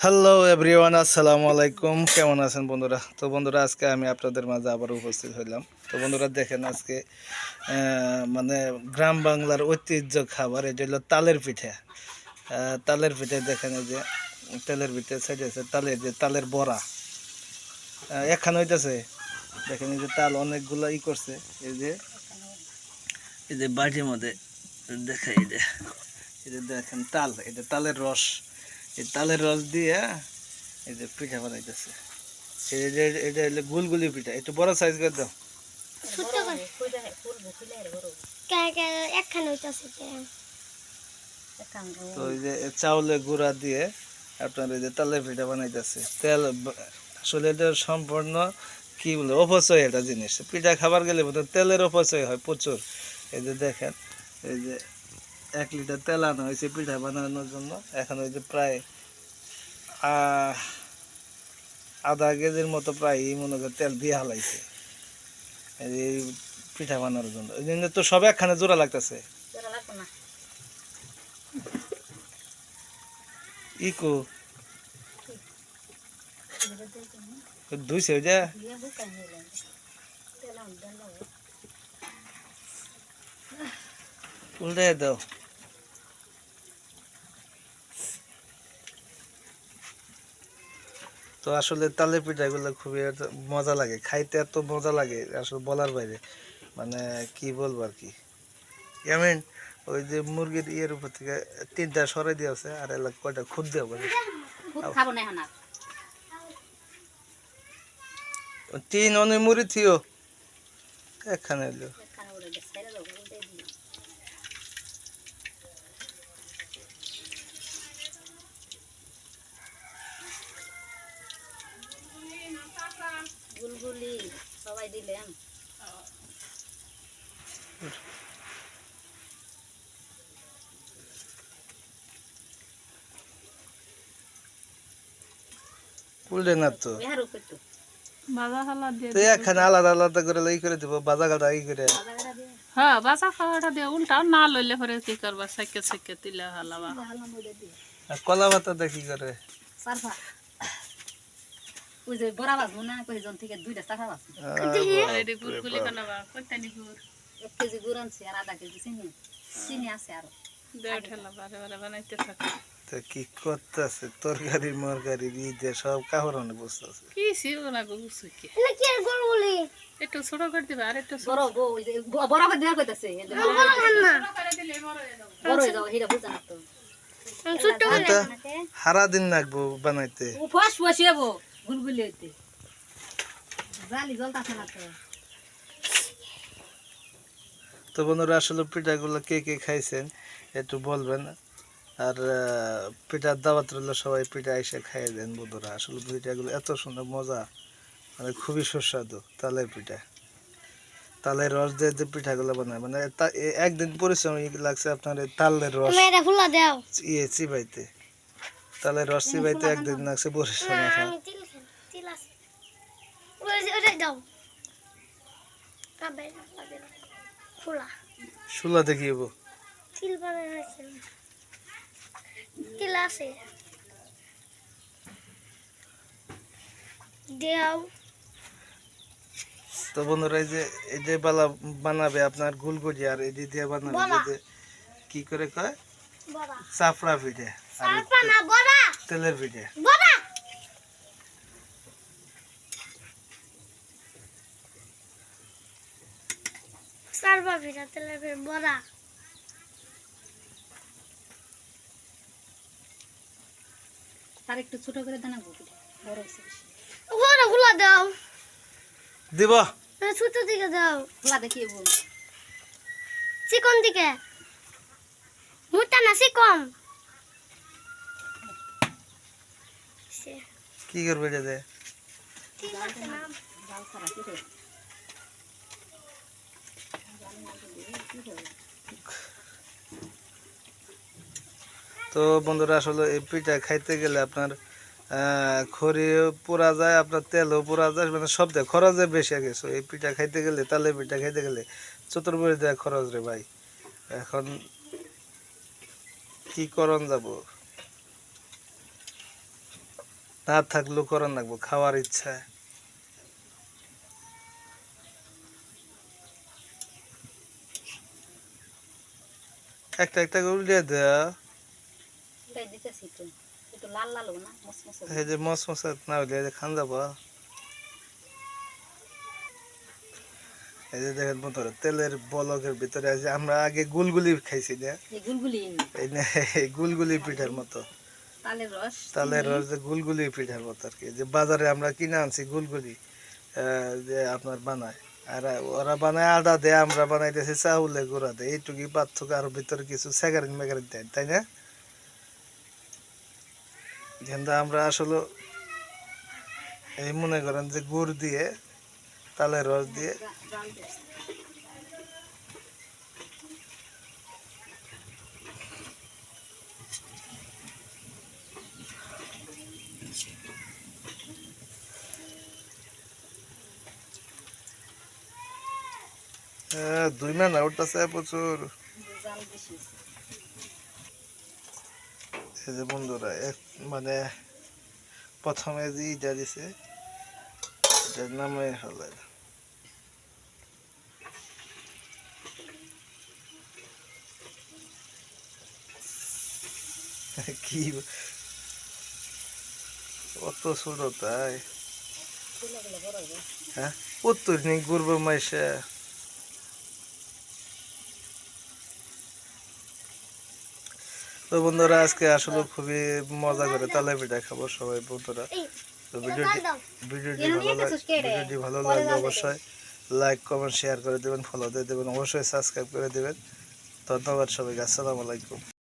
Hello everyone, আসসালামু আলাইকুম। কেমন আছেন বন্ধুরা? তো বন্ধুরা, আজকে আমি আপনাদের মাঝে আবার উপস্থিত হইলাম। তো বন্ধুরা দেখেন, আজকে মানে গ্রাম বাংলার ঐতিহ্য খাবার, এটা হলো তালের পিঠা। তালের পিঠে দেখেন, এই যে তেলের পিঠে সাইড আছে, তালের বড়া একখান হইতেছে। দেখেন, এই যে তাল অনেকগুলো করছে। এই যে বাটির মধ্যে দেখে, এই যে দেখেন তাল, এটা তালের রস। এই তালের রস দিয়ে এই যে পিঠা বানাইতেছে। এটা হলো গুলগুলি পিঠা, একটু বড় সাইজ করে দাও। তো এই যে চাউলের গুঁড়া দিয়ে আপনার এই যে তালের পিঠা বানাইতেছে। আসলে এটা সম্পূর্ণ কি বলে অপচয় একটা জিনিস। পিঠা খাবার গেলে বোধ তেলের অপচয় হয় প্রচুর। এই যে দেখেন, এই যে 1 লিটার তেল আনা হয়েছে পিঠা বানানোর জন্য। এখন ওই যে প্রায় আধা কেজির মতো প্রায় মনে করে তেল দিয়ে হালাইছে এই পিঠা বানানোর জন্য। এই জন্য তো সব একখানে জোড়া লাগতেছে। ইকো ধুইছে ওই যে উল্টে দাও। তো আসলে তালের পিঠাগুলো খুবই মজা লাগে খাইতে, এত মজা লাগে আসলে বলার বাইরে। মানে কি বলবো আর কি। আমি ওই যে মুরগির ইয়ের উপর থেকে 3টা সরাই দিয়েছে, আর এলাকা কয়টা খুদ দেওয়া বলে 3 অনেক মুড়ি থিও একখানে এলো। গুলগুলি সবাই দিলেন। উল্টে না তো, বাজা খালা দিয়ে তো একখানে আলাদা আলাদা করে ই করে দিব, বাজা গাদা ই করে। হ্যাঁ বাজা খাওয়াটা দিয়ে উল্টা না লইলে পরে কি করবা, সাইকে সাইকে তিলে হালাবা। আর কলা পাতা দেখি করে সারফা ওই যে বড়া বাজবো না, কইজন থেকে 2টা সারফা বাজবো। এডি গুলগুলি বানাবা কইতানি গুড় 1 কেজি গুড় আনছি আর আধা কেজি চিনি। চিনি আছে আর দেও ঠেলা বারে বারে বানাইতে থাকে। তো কি করতেছে, তরকারি মরকারি দিয়ে সব কাহরানে বসতেছে। কি সিও না গুছু কি এটা কি আর গুলগুলি একটু ছোট করে দিবা, আর একটু বড় গো, ওই যে বড় করে দেয়া কইতাছে বড় না করে দিলে বড় হয়ে যাবে। বড় হয়ে যাও, হিরা বুঝা না তো ছোট হারা দিন লাগবো বানাইতে। ও ফাস ফাসিয়াবো গুলগুলি হইতে জালি জ্বলতাছে না তো। তো বন্ধুরা, আসলে পিঠাগুলো কে কে খাইছেন একটু বলবেন। আর পিঠার দাওয়াত রইল, সবাই পিঠা এসে খাইয়ে দেন বন্ধুরা। আসলে পিঠাগুলো এত সুন্দর মজা, মানে খুবই সুস্বাদু। তালের পিঠা, তালের রস দিয়ে যে পিঠাগুলো বানায়, মানে একদিন পরিশ্রম লাগছে আপনার এই তালের রস চিবাইতে। তালের রস চিবাইতে একদিন লাগছে পরিশ্রম। শুলাতে কি হবো? তো বন্ধুরা, এই যে বানাবে আপনার গুলগুলি, আর এই দিয়ে বানাবে যে কি করে কয় চাপড়া পিঠে আর তেলের পিঠে। আর একটু ছোট করে দেনা গো, বড় হইছে বেশি। দিব ছোট দিকে দাও, খোলা দেখিয়ে বল চিকন দিকে মোটা না চিকন। কি করবে এটা দিয়ে? জাল ছাড়া কি রে তো বন্ধুরা, আসলে এই পিঠা খাইতে গেলে আপনার খড়িও পোড়া যায়, আপনার তেলও পোড়া যায়, মানে সব দেয় খরচে বেশি গেছে। এই পিঠা খাইতে গেলে, তালে পিঠা খাইতে গেলে চতুর্বড়ি দেয় খরচ রে ভাই। এখন কি করণ যাব। না থাকলেও করার লাগবো খাওয়ার ইচ্ছায়। একটা একটা করে উল্টে দেয়া, এটাই দিতেছি তো একটু লাল লাল হোক না মসমস হোক। এই যে মশমশা না হইলে এই যে খান যাবা। এই যে দেখেন বন্ধুরা তেলের বলকের ভিতরে আছে, আমরা আগে গুলগুলি খাইছি না, এই গুলগুলি এই গুলগুলি পিঠার মতো, তালের রস তালের রস যে গুলগুলি পিঠার মতো আর কি, যে বাজারে আমরা কিনে আনছি গুলগুলি যে আপনার বানায়, আর ওরা বানায় আদা দেয়, আমরা বানাইতেছি চাউলের গুঁড়া দেয়, এইটুকুই পার্থক্য। আর ভিতরে কিছু স্যাগারিন ম্যাগারিন দেয়, তাই না? কিন্তু আমরা আসলে এই মনে করেন যে গুড় দিয়ে তালের রস দিয়ে জাল দিয়েছি। দুই না উঠতেছে প্রচুর। জাল বেশি হয়েছে। এই যে বন্ধুরা মানে প্রথমে যে ইটা দিছে এটার নামে হলো কি অত ছোট তাই? চুলাগুলো বড় হবে। হ্যাঁ উত্তর নি ঘুরবো মাইসে। তো বন্ধুরা আজকে আসলে খুবই মজা করে তালে পিঠা খাবো সবাই বন্ধুরা। এই তো জাল দাও। ভিডিওটি ভালো লাগলে অবশ্যই লাইক কমেন্ট শেয়ার করে দেবেন, ফলো দিয়ে দেবেন, অবশ্যই সাবস্ক্রাইব করে দেবেন। ধন্যবাদ সবাইকে, আসসালামু আলাইকুম।